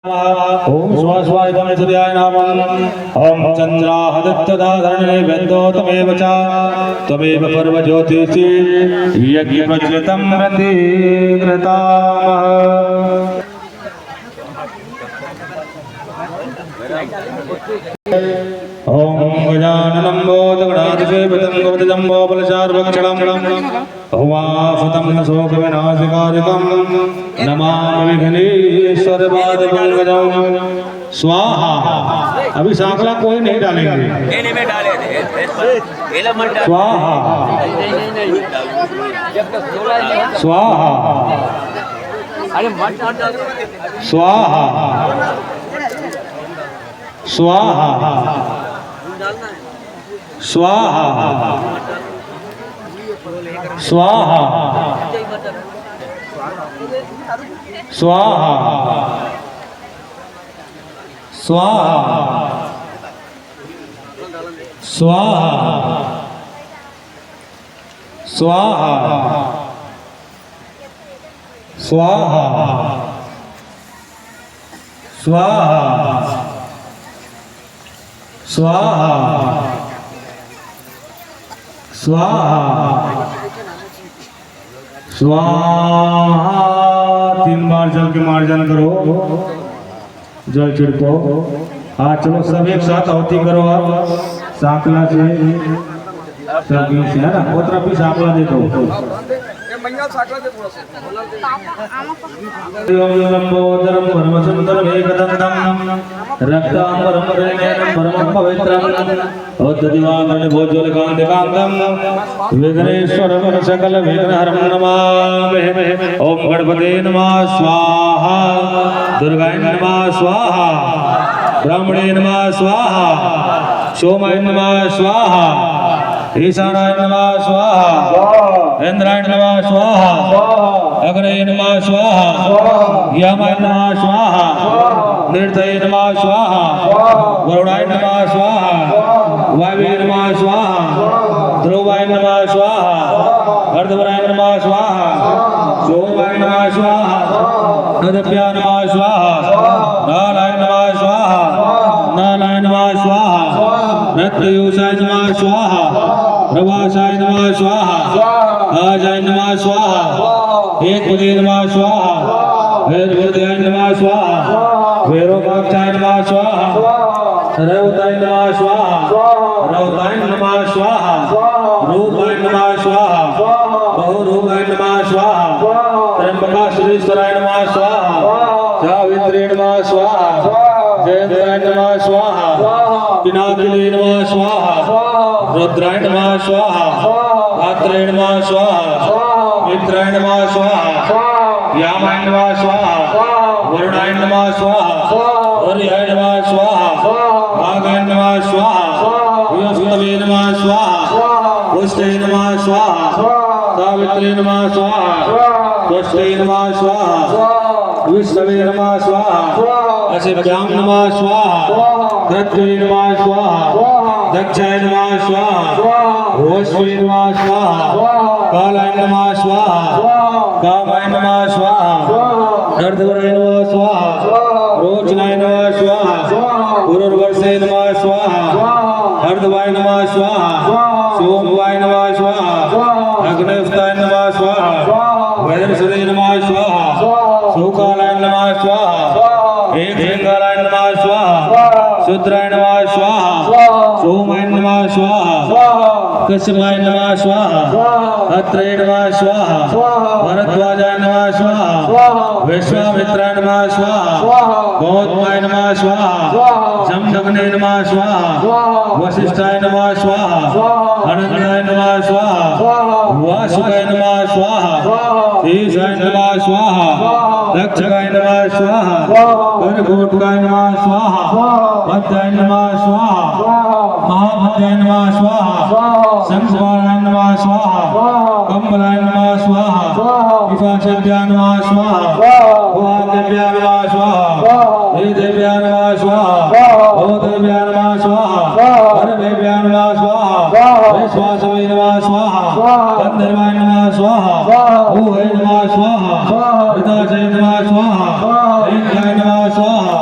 ओम स्वास्वाय तमेतुर्याय नमः। ओम चंद्राहदित्यदाधरणे वेदो तमेव च तमेव पर्वज्योतिषि यज्ञप्रज्वलितं रतिघृतामः। ओम गजाननं भूतगणाधिसेवितं गवदजम्बोफलचारुभक्षणं भवाफतं शोकविनाशकारिकं नमामि विघ्नेश्वरपादपङ्कजं स्वाहा। अभी सांकला कोई नहीं डालेंगे, स्वाहा स्वाहा स्वाहा स्वाहा स्वाहा स्वाहा स्वाहा स्वाहा स्वाहा स्वाहा स्वाहा स्वाहा स्वाहा स्वाहा स्वाहा। 3 बार जल के मार्जन करो, जल छिड़को। हाँ चलो सब एक साथ आहुति करो। आप सांकला से सब है ना, वो तरफ भी सांकला दे दो। लंबोदरम परमसुंदरम एकदंतम रक्तांबरम परिणेयं परमं पवित्रं औद्धदिवाकर्ण भोज्वलकान्तिकान्तं विघ्नेश्वरं सकल विघ्नहरं नमामि। ओम गणपते नमः स्वाहा, दुर्गाय नमः स्वाहा, ब्राह्मणे नमः स्वाहा, सोमाय नमः स्वाहा, ईशानाय नमः स्वाहा, इंद्राय नमः स्वाहा, अग्नये नमः स्वाहा, यमाय नमः स्वाहा, नृतये नमः स्वाहा, वरुणाय नमः स्वाहा, वायवे नमः स्वाहा, ध्रुवाय नमः स्वाहा, अर्धवराय नमः स्वाहा, सोमाय नमः स्वाहा, नदभ्याय नमः स्वाहा, नालाय नमः स्वाहा, नालाय नमः स्वाहा, रत्नयूषाय नमः स्वाहा, प्रभासाय नमः स्वाहा, आजाय नमः स्वाहा, एक बुद्धे नमः स्वाहा, वेदबुद्धाय नमः स्वाहा, वेरोपाक्षाय नमः स्वाहा, रौताय नमः स्वाहा, रौताय नमः स्वाहा, रूपाय नमः स्वाहा, बहुरूपाय नमः स्वाहा, त्र्यंबकेश्वराय नमः स्वाहा, सावित्र्यै नमः स्वाहा, जयंताय नमः स्वाहा, पिनाकिनी नमः स्वाहा, रुद्राय नमः स्वाहा, आत्रेय नमः स्वाहा, मित्राय नमः स्वाहा, यामाय नमः स्वाहा, वरुणाय नमः स्वाहा, हरियाय नमः स्वाहा, भागाय नमः स्वाहा, बृहस्पतये नमः स्वाहा, पुष्टये नमः स्वाहा, सावित्र्यै नमः स्वाहा, त्वष्टये नमः स्वाहा, विष्णवे नमः स्वाहा, अशिभ्यां नमः स्वाहा, कृत्यै नमः स्वाहा, दक्षाय नमः स्वाहा, रोष्वे नमः स्वाहा, कालाय नमः स्वाहा, कामाय नमः स्वाहा, अर्धवराय नमः स्वाहा, रोचनाय नमः स्वाहा, पुरुर्वर्षे नमः स्वाहा, अर्धवाय नमः स्वाहा, सोमवाय नमः स्वाहा, अग्निस्थाय नमः स्वाहा, वैरसदे नमः स्वाहा, सुकालाय नमः स्वाहा, एकलिंगाय नमः स्वाहा, शुद्राय नमः स्वाहा, सोमाय नमः स्वाहा, कश्यपाय नमः स्वाहा, अत्रेय नमः स्वाहा, भरद्वाजाय नमः स्वाहा, विश्वामित्राय नमः स्वाहा, गौतमाय नमः स्वाहा, जमदग्ने नमः स्वाहा, वशिष्ठाय नमः स्वाहा, अनंताय नमः स्वाहा, वासुकाय नमः स्वाहा, ईशाय नमः स्वाहा, दक्षकाय नमः स्वाहा, कर्कटकाय नमः स्वाहा, भद्राय नमः स्वाहा, महाभद्राय नमः स्वाहा, शंखवाराय नमः स्वाहा, कमलाय नमः स्वाहा, पिशाचाभ्याय नमः स्वाहा, भुवादेव्याय नमः स्वाहा, देव्याय नमः स्वाहा, भूदेव्याय नमः स्वाहा, हरदेव्याय नमः स्वाहा, विश्वासवे नमः स्वाहा, गंधर्वाय नमः स्वाहा, भूहे नमः स्वाहा, पिताचे नमः स्वाहा, इंद्राय नमः स्वाहा,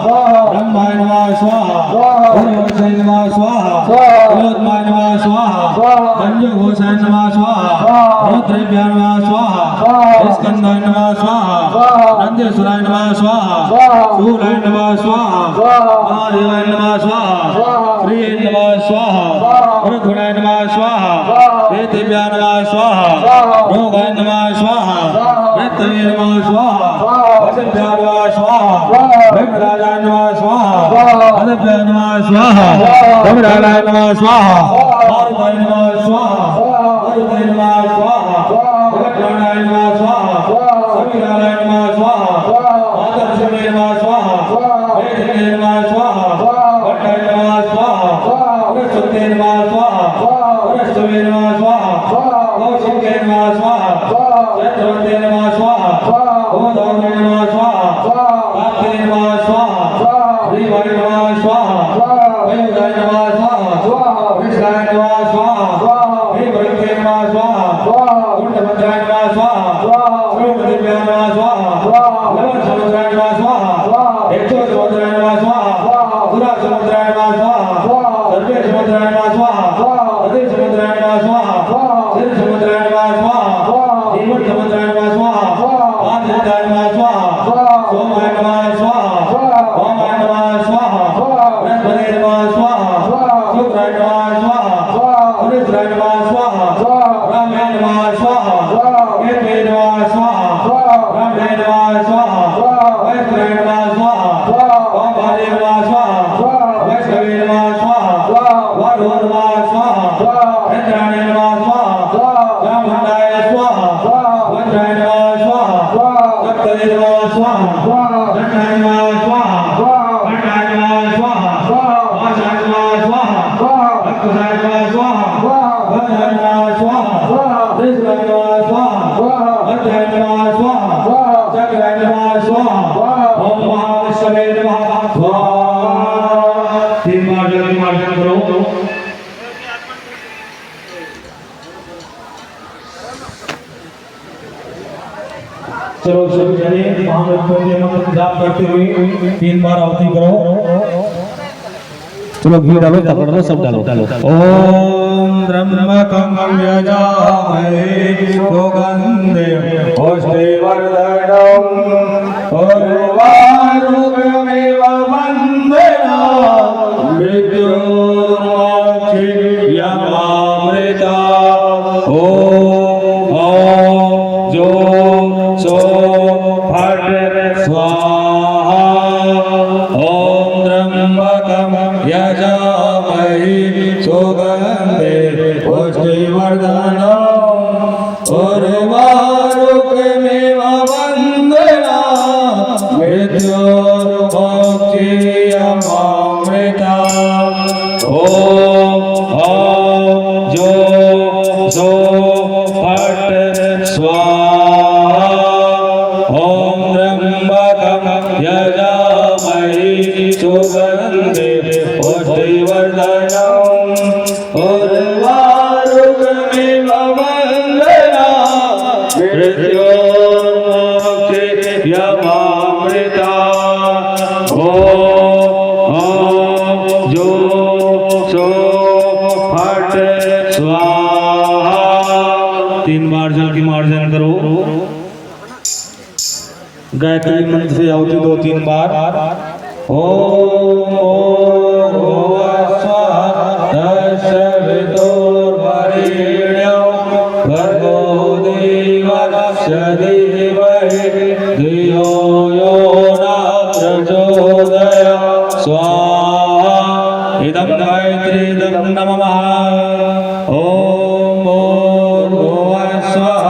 वृषाय नमः स्वाहा रुद्रेभ्याय नमः स्वाहा स्कंदाय नमः स्वाहा नंदीश्वराय नमः स्वाहा शूलाय नमः स्वाहा महादेवाय नमः स्वाहा श्रीये नमः स्वाहा गुरुगुणाय नमः स्वाहा वेदेभ्याय नमः स्वाहा रोगाय नमः स्वाहा वेत्तवे नमः स्वाहा वसंभ्याय नमः स्वाहा वेंकटराजाय नमः स्वाहा अदभ्याय नमः स्वाहा गमरालाय नमः स्वाहा आरुताय नमः स्वाहा आरुताय नमः स्वाहा जगत्प्राणाय नमः स्वाहा समीरालाय नमः स्वाहा आदर्शवे नमः स्वाहा वेदने नमः स्वाहा भट्टाय नमः स्वाहा पुरस्वते नमः स्वाहा पुरस्वते नमः स्वाहा कौशिके नमः स्वाहा चंद्रवते नमः स्वाहा गोदावरी नमः स्वाहा कार्तिके नमः स्वाहा श्रीवाय नमः स्वाहा वयोदाय नमः स्वाहा कृष्णाय नमः स्वाहा हेमवते नमः स्वाहा कुंडभद्राय नमः स्वाहा श्रोमदेव्याय नमः स्वाहा लवण समुद्राय नमः स्वाहा एक्सो समुद्राय नमः स्वाहा सुरा समुद्राय नमः स्वाहा सर्वे समुद्राय नमः स्वाहा अदे समुद्राय नमः स्वाहा सिर समुद्राय नमः स्वाहा जीवन समुद्राय नमः स्वाहा आदित्याय नमः स्वाहा सोमाय नमः स्वाहा वामाय नमः स्वाहा बृहस्पते नमः स्वाहा शुक्राय नमः स्वाहा शनिश्चराय नमः स्वाहा रामाय नमः स्वाहा केतवे नमः स्वाहा ब्रह्मणे नमः स्वाहा वैष्णवे नमः स्वाहा वामाय नमः स्वाहा वैष्णवे नमः स्वाहा वारो नमः स्वाहा इंद्राय नमः स्वाहा ब्रह्मणाय स्वाहा वज्राय नमः स्वाहा सप्तवे नमः स्वाहा दंडाय नमः स्वाहा खंडाय नमः स्वाहा वासाय नमः स्वाहा भक्ताय नमः स्वाहा वज्राय नमः स्वाहा त्रिशूलाय नमः स्वाहा वज्राय नमः स्वाहा चक्राय नमः स्वाहा ओम महाविष्णवे नमः स्वाहा। 3 बार जल्दी मार्जन करो। चलो सभी जने महामृत्युंजय के मंत्र जाप करते हुए 3 बार आरती करो। चलो घी डालो डालो सब डालो ओम ब्रह्मकं यजामहे सुगंधे पुष्टिवर्धनम् उर्वारुकमेव वन्दना मृत्युर्मोक्षयमामृता ओम जो सो फट स्वाहा ओम ब्रह्मकं यजामहे सुगंधे पुष्टिवर्धनम् उर्वारुकमेव वन्दना मृत्युर्मोक्षयमामृता ओम जो सो फट स्वाहा ओम ब्रह्मकं यजामहे सुगंधे पुष्टिवर्धनम् उर्वारुकमेव वन्दना मृत्युर्मोक्षयमामृता ओम जो सो फट स्वाहा। 3 बार जल की मार्जन करो। गायत्री मंत्र से आहुति दो 3 बार। ओम भर्गो देवस्य धीमहि धियो यो न प्रचोदयात् स्वाहा। इदं गायत्रीदं नमः। ओम भूर्भुवस्सुः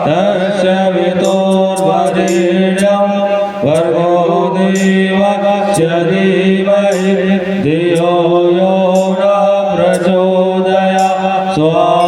तस्य वितुर्वरेण्यं भर्गो देवस्य धीमहि धियो यो न प्रचोदयात् स्वाहा।